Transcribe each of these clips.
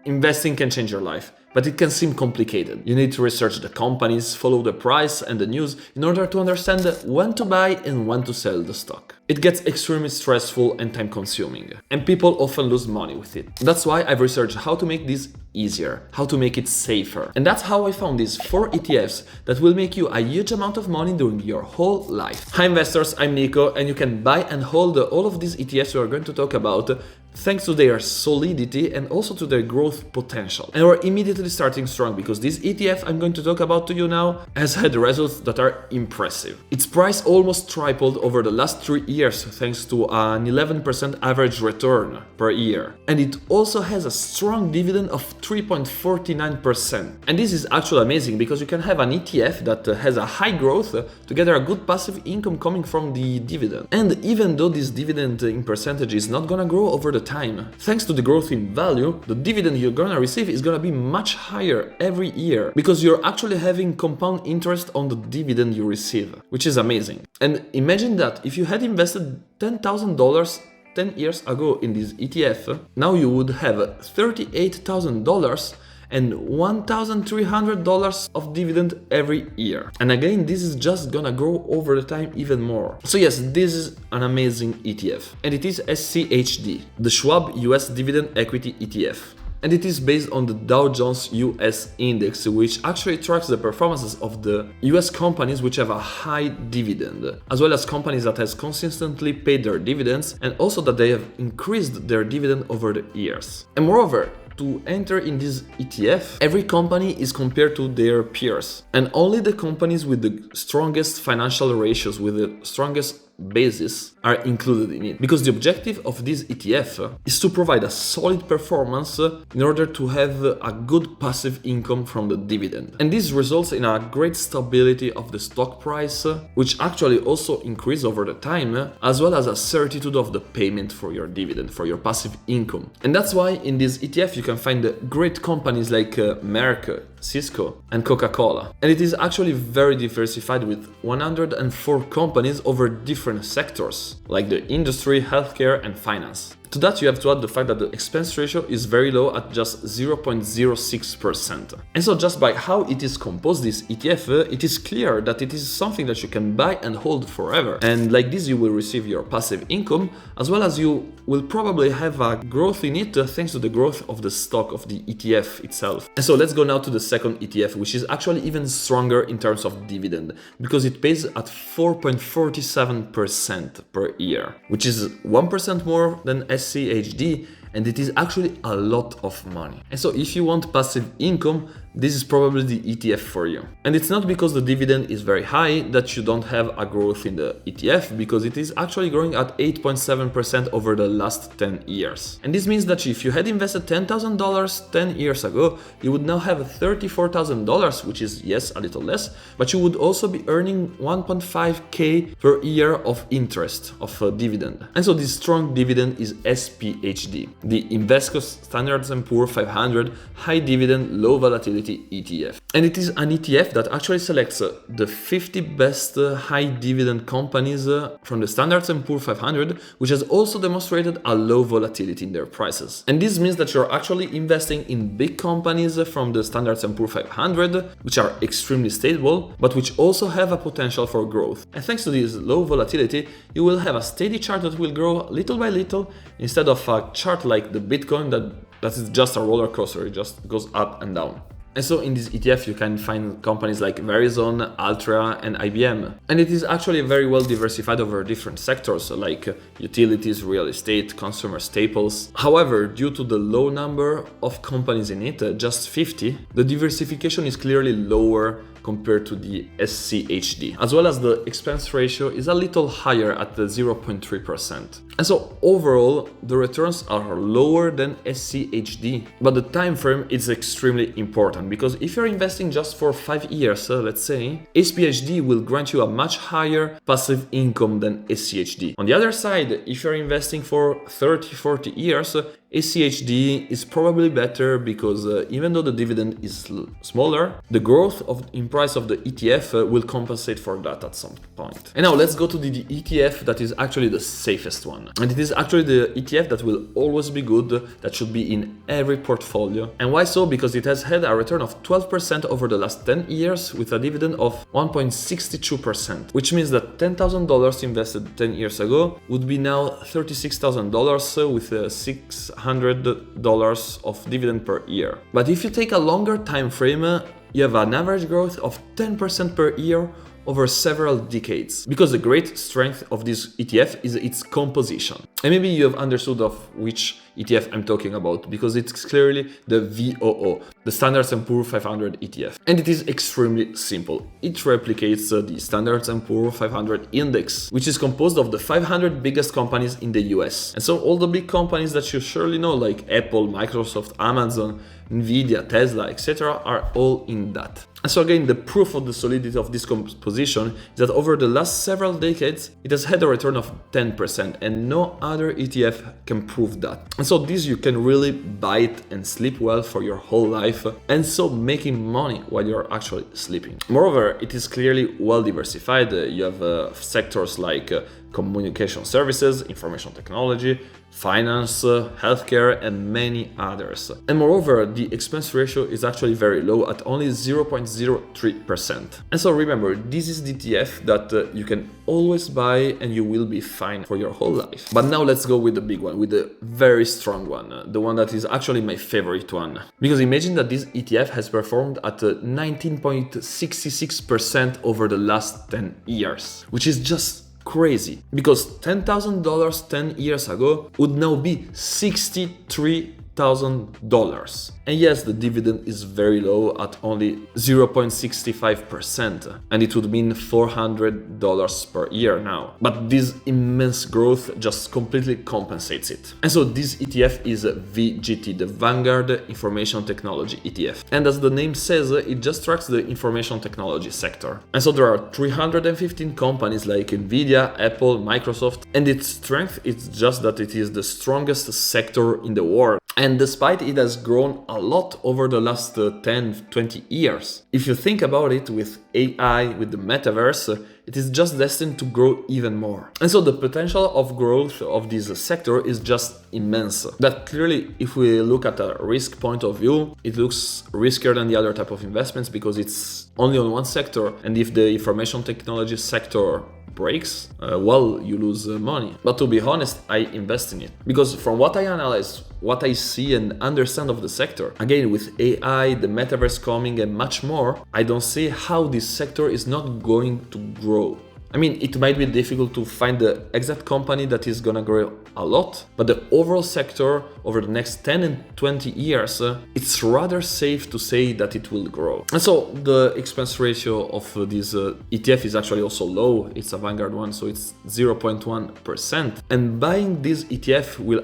Investing can change your life, but it can seem complicated. You need to research the companies, follow the price and the news in order to understand when to buy and when to sell the stock. It gets extremely stressful and time-consuming, and people often lose money with it. That's why I've researched how to make this easier, how to make it safer. And that's how I found these 4 ETFs that will make you a huge amount of money during your whole life. Hi investors, I'm Nico, and you can buy and hold all of these ETFs we are going to talk about thanks to their solidity and also to their growth potential. And we're immediately starting strong because this ETF I'm going to talk about to you now has had results that are impressive. Its price almost tripled over the last 3 years thanks to an 11% average return per year. And it also has a strong dividend of 3.49%. And this is actually amazing because you can have an ETF that has a high growth to get a good passive income coming from the dividend. And even though this dividend in percentage is not gonna grow over the time, thanks to the growth in value, the dividend you're gonna receive is gonna be much higher every year because you're actually having compound interest on the dividend you receive, which is amazing. And imagine that if you had invested $10,000 10 years ago in this ETF, now you would have $38,000 and $1,300 of dividend every year. And again, this is just gonna grow over the time even more. So yes, this is an amazing ETF, and it is SCHD, the Schwab US Dividend Equity ETF. And it is based on the Dow Jones US Index, which actually tracks the performances of the US companies which have a high dividend, as well as companies that has consistently paid their dividends and also that they have increased their dividend over the years. And moreover, to enter in this ETF, every company is compared to their peers, and only the companies with the strongest financial ratios, with the strongest basis, are included in it. Because the objective of this ETF is to provide a solid performance in order to have a good passive income from the dividend. And this results in a great stability of the stock price, which actually also increases over the time, as well as a certitude of the payment for your dividend, for your passive income. And that's why in this ETF you can find great companies like Merck, Cisco and Coca-Cola. And it is actually very diversified with 104 companies over different sectors, like the industry, healthcare and finance. To that you have to add the fact that the expense ratio is very low at just 0.06%. And so just by how it is composed, this ETF, it is clear that it is something that you can buy and hold forever. And like this you will receive your passive income, as well as you will probably have a growth in it thanks to the growth of the stock of the ETF itself. And so let's go now to the second ETF, which is actually even stronger in terms of dividend, because it pays at 4.47% per year, which is 1% more than SCHD, and it is actually a lot of money. And so if you want passive income, this is probably the ETF for you. And it's not because the dividend is very high that you don't have a growth in the ETF, because it is actually growing at 8.7% over the last 10 years. And this means that if you had invested $10,000 10 years ago, you would now have $34,000, which is, yes, a little less, but you would also be earning 1.5K per year of interest, of dividend. And so this strong dividend is SPHD, the Invesco Standard & Poor's 500 High Dividend Low Volatility ETF. And it is an ETF that actually selects the 50 best high dividend companies from the Standard & Poor's 500, which has also demonstrated a low volatility in their prices. And this means that you're actually investing in big companies from the Standard & Poor's 500, which are extremely stable, but which also have a potential for growth. And thanks to this low volatility, you will have a steady chart that will grow little by little, instead of a chart like the Bitcoin that is just a roller coaster, it just goes up and down. And so in this ETF you can find companies like Verizon, Altria and IBM. And it is actually very well diversified over different sectors like utilities, real estate, consumer staples. However, due to the low number of companies in it, just 50, the diversification is clearly lower compared to the SCHD, as well as the expense ratio is a little higher at the 0.3%. And so overall, the returns are lower than SCHD, but the time frame is extremely important, because if you're investing just for 5 years, let's say, SPHD will grant you a much higher passive income than SCHD. On the other side, if you're investing for 30-40 years, SCHD is probably better because even though the dividend is smaller, the growth in price of the ETF will compensate for that at some point. And now let's go to the ETF that is actually the safest one. one. And it is actually the ETF that will always be good, that should be in every portfolio. And why so? Because it has had a return of 12% over the last 10 years with a dividend of 1.62%, which means that $10,000 invested 10 years ago would be now $36,000 with $600 of dividend per year. But if you take a longer time frame, you have an average growth of 10% per year over several decades, because the great strength of this ETF is its composition. And maybe you have understood of which ETF I'm talking about, because it's clearly the VOO, the Standard & Poor's 500 ETF. And it is extremely simple. It replicates the Standard & Poor's 500 index, which is composed of the 500 biggest companies in the US. And so all the big companies that you surely know, like Apple, Microsoft, Amazon, Nvidia, Tesla, etc., are all in that. And so again, the proof of the solidity of this composition is that over the last several decades, it has had a return of 10%, and no other ETF can prove that. And so this you can really buy it and sleep well for your whole life, and so making money while you're actually sleeping. Moreover, it is clearly well diversified. You have sectors like communication services, information technology, finance, healthcare, and many others. And moreover, the expense ratio is actually very low at only 0.03%. And so remember, this is the ETF that you can always buy and you will be fine for your whole life. But now let's go with the big one, with the very strong one, the one that is actually my favorite one. Because imagine that this ETF has performed at 19.66% over the last 10 years, which is just crazy, because $10,000 10 years ago would now be $63,000. And yes, the dividend is very low at only 0.65%, and it would mean $400 per year now. But this immense growth just completely compensates it. And so this ETF is VGT, the Vanguard Information Technology ETF. And as the name says, it just tracks the information technology sector. And so there are 315 companies like Nvidia, Apple, Microsoft, and its strength is just that it is the strongest sector in the world. And despite it has grown a lot over the last 10-20 years. If you think about it, with AI, with the metaverse, it is just destined to grow even more. And so the potential of growth of this sector is just immense. That clearly, if we look at a risk point of view, it looks riskier than the other type of investments because it's only on one sector. And if the information technology sector breaks, well, you lose money. But to be honest, I invest in it because from what I analyze, what I see and understand of the sector, again, with AI, the metaverse coming and much more, I don't see how this sector is not going to grow. I mean, it might be difficult to find the exact company that is gonna grow a lot, but the overall sector over the next 10 and 20 years, it's rather safe to say that it will grow. And so the expense ratio of this ETF is actually also low. It's a Vanguard one, so it's 0.1%. And buying this ETF will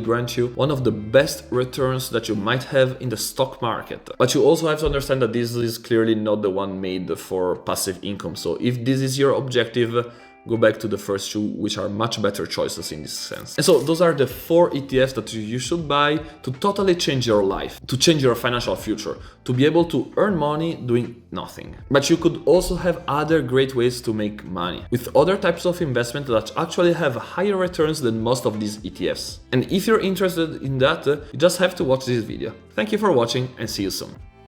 grant you one of the best returns that you might have in the stock market. But you also have to understand that this is clearly not the one made for passive income. So if this is your objective, go back to the first two, which are much better choices in this sense. And so those are the 4 ETFs that you should buy to totally change your life, to change your financial future, to be able to earn money doing nothing. But you could also have other great ways to make money with other types of investment that actually have higher returns than most of these ETFs. And if you're interested in that, you just have to watch this video. Thank you for watching and see you soon.